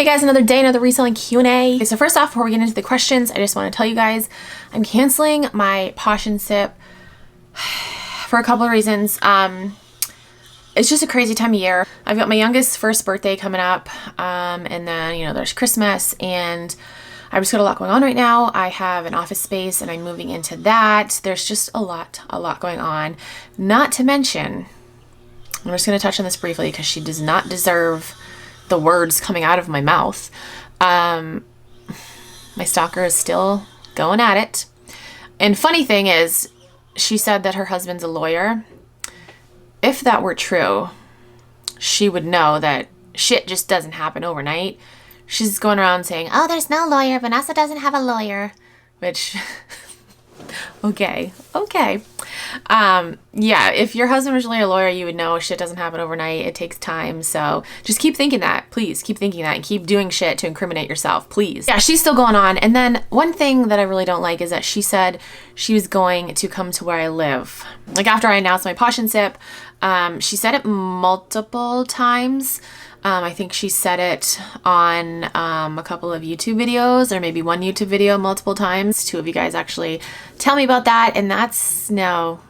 Hey guys, another day, another reselling Q&A. Okay, so first off, before we get into the questions, I just want to tell you guys I'm canceling my Posh and Sip for a couple of reasons. It's just a crazy time of year. I've got my youngest first birthday coming up, and then, you know, there's Christmas, and I've just got a lot going on right now. I have an office space and I'm moving into that. There's just a lot going on. Not to mention, I'm just going to touch on this briefly because she does not deserve the words coming out of my mouth. My stalker is still going at it. And funny thing is, she said that her husband's a lawyer. If that were true, she would know that shit just doesn't happen overnight. She's going around saying, oh, there's no lawyer. Vanessa doesn't have a lawyer. Which, okay. Yeah, if your husband was really a lawyer, you would know shit doesn't happen overnight. It takes time. So just keep thinking that. Please keep thinking that and keep doing shit to incriminate yourself. Please. Yeah, she's still going on. And then one thing that I really don't like is that she said she was going to come to where I live. Like after I announced my Posh and Sip, she said it multiple times. I think she said it on a couple of YouTube videos, or maybe one YouTube video multiple times. Two of you guys actually tell me about that, and that's no.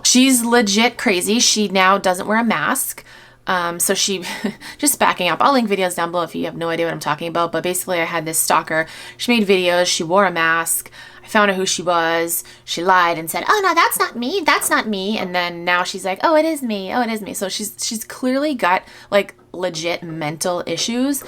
She's legit crazy. She now doesn't wear a mask. So she, just backing up, I'll link videos down below if you have no idea what I'm talking about, but basically I had this stalker. She made videos, she wore a mask. I found out who she was. She lied and said, oh no, that's not me. And then now she's like, oh, it is me. So she's clearly got like legit mental issues,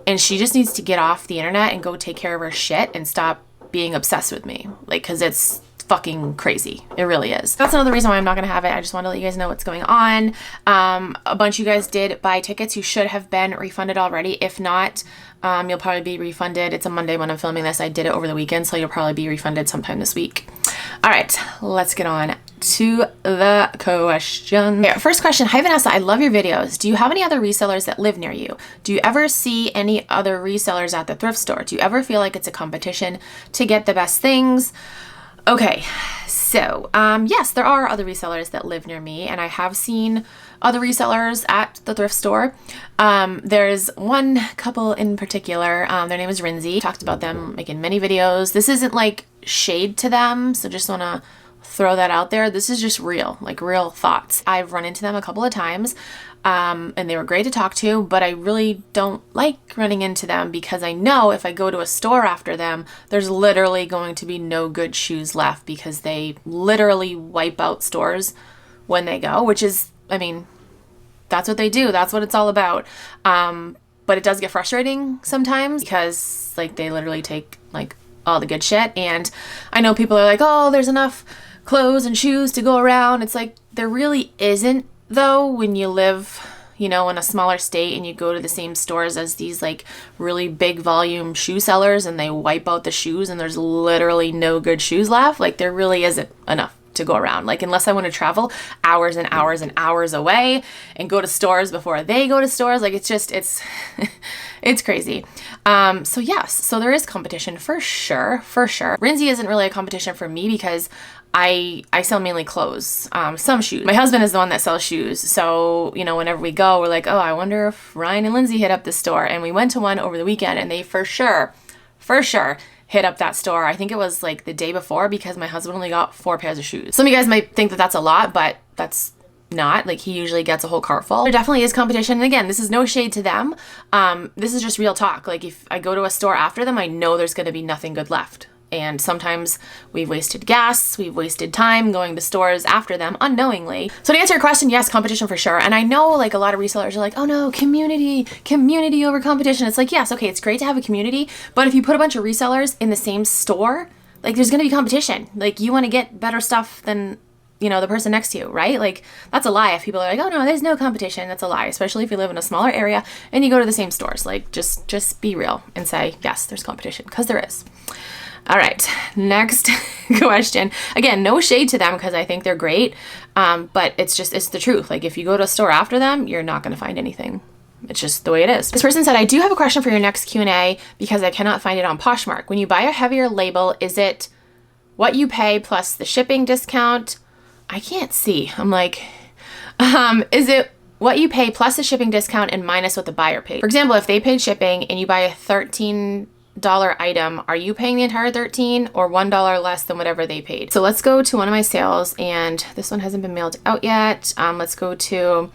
and she just needs to get off the internet and go take care of her shit and stop being obsessed with me. Like, cause it's fucking crazy. It really is. That's another reason why I'm not gonna have it. I just want to let you guys know what's going on. A bunch of you guys did buy tickets. You should have been refunded already. If not, you'll probably be refunded. It's a Monday when I'm filming this. I did it over the weekend, so you'll probably be refunded sometime this week. All right, let's get on to the question. Okay, first question. Hi Vanessa, I love your videos. Do you have any other resellers that live near you? Do you ever see any other resellers at the thrift store? Do you ever feel like it's a competition to get the best things? Okay, so yes, there are other resellers that live near me, and I have seen other resellers at the thrift store. There's one couple in particular. Their name is Rinsey. Talked about them like in many videos. This isn't like shade to them, so just want to throw that out there. This is just real thoughts. I've run into them a couple of times, and they were great to talk to, but I really don't like running into them because I know if I go to a store after them, there's literally going to be no good shoes left because they literally wipe out stores when they go, which is, I mean, that's what they do. That's what it's all about. But it does get frustrating sometimes because like they literally take like all the good shit. And I know people are like, oh, there's enough clothes and shoes to go around. It's like, there really isn't though when you live, you know, in a smaller state and you go to the same stores as these like really big volume shoe sellers and they wipe out the shoes and there's literally no good shoes left. Like there really isn't enough to go around. Like unless I want to travel hours and hours and hours away and go to stores before they go to stores, like it's just, it's crazy. So yes, so there is competition for sure. Rinsey isn't really a competition for me because I sell mainly clothes, some shoes. My husband is the one that sells shoes. So, you know, whenever we go, we're like, oh, I wonder if Ryan and Lindsay hit up the store. And we went to one over the weekend and they for sure hit up that store. I think it was like the day before because my husband only got 4 pairs of shoes. Some of you guys might think that that's a lot, but that's not. Like he usually gets a whole cart full. There definitely is competition. And again, this is no shade to them. This is just real talk. Like if I go to a store after them, I know there's going to be nothing good left. And sometimes we've wasted gas, we've wasted time going to stores after them unknowingly. So to answer your question, yes, competition for sure. And I know like a lot of resellers are like, oh no, community over competition. It's like, yes, okay, it's great to have a community, but if you put a bunch of resellers in the same store, like there's gonna be competition. Like you wanna get better stuff than, you know, the person next to you, right? Like that's a lie. If people are like, oh no, there's no competition, that's a lie, especially if you live in a smaller area and you go to the same stores. Like just be real and say, yes, there's competition, because there is. All right, next question. Again, no shade to them because I think they're great, but it's the truth. Like if you go to a store after them, you're not going to find anything. It's just the way it is. This person said, I do have a question for your next Q&A because I cannot find it on Poshmark. When you buy a heavier label, is it what you pay plus the shipping discount? I can't see. I'm like, is it what you pay plus the shipping discount and minus what the buyer paid. For example, if they paid shipping and you buy a $13 item, are you paying the entire $13 or $1 less than whatever they paid? So let's go to one of my sales, and this one hasn't been mailed out yet. Let's go to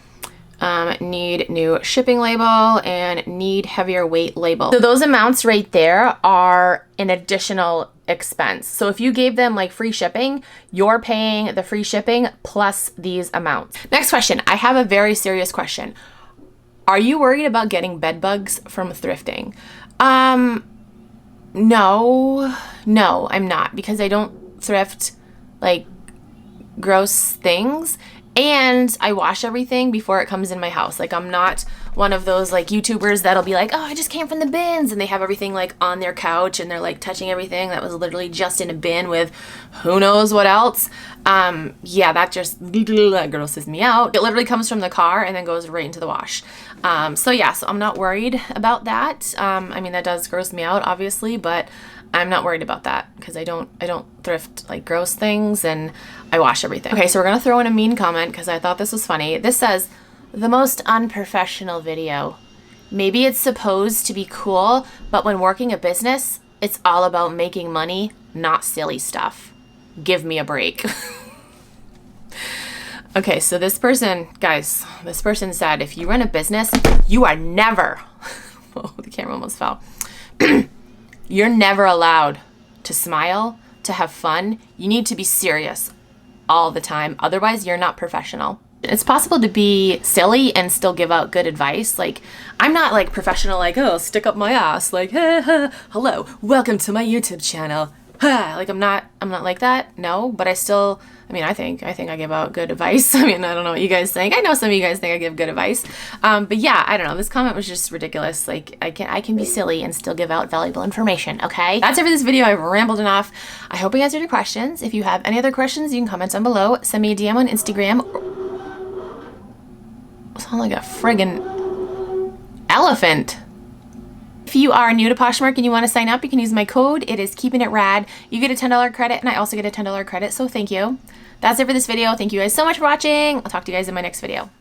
need new shipping label and need heavier weight label. So those amounts right there are an additional expense. So if you gave them like free shipping, you're paying the free shipping plus these amounts. Next question. I have a very serious question. Are you worried about getting bed bugs from thrifting? No, I'm not, because I don't thrift like gross things. And I wash everything before it comes in my house. Like, I'm not one of those like YouTubers that'll be like, oh, I just came from the bins, and they have everything like on their couch and they're like touching everything that was literally just in a bin with who knows what else. Yeah, that just that grosses me out. It literally comes from the car and then goes right into the wash. So yeah, so I'm not worried about that. I mean, that does gross me out, obviously, but I'm not worried about that because I don't thrift like gross things, and I wash everything. Okay, so we're gonna throw in a mean comment because I thought this was funny. This says, the most unprofessional video. Maybe it's supposed to be cool, but when working a business, it's all about making money, not silly stuff. Give me a break. Okay, so this person, guys, this person said, if you run a business, you are never, oh, the camera almost fell. You're never allowed to smile, to have fun. You need to be serious all the time. Otherwise, you're not professional. It's possible to be silly and still give out good advice. Like, I'm not like professional, like, oh, stick up my ass, like, hello, welcome to my YouTube channel. Like, I'm not like that. No, but I think I give out good advice. I mean, I don't know what you guys think. I know some of you guys think I give good advice. But yeah, I don't know. This comment was just ridiculous. Like, I can be silly and still give out valuable information. Okay. That's it for this video. I've rambled enough. I hope I answered your questions. If you have any other questions, you can comment down below. Send me a DM on Instagram. Sound like a friggin' elephant. If you are new to Poshmark and you want to sign up, you can use my code. It is Keepin' It Rad. You get a $10 credit, and I also get a $10 credit, so thank you. That's it for this video. Thank you guys so much for watching. I'll talk to you guys in my next video.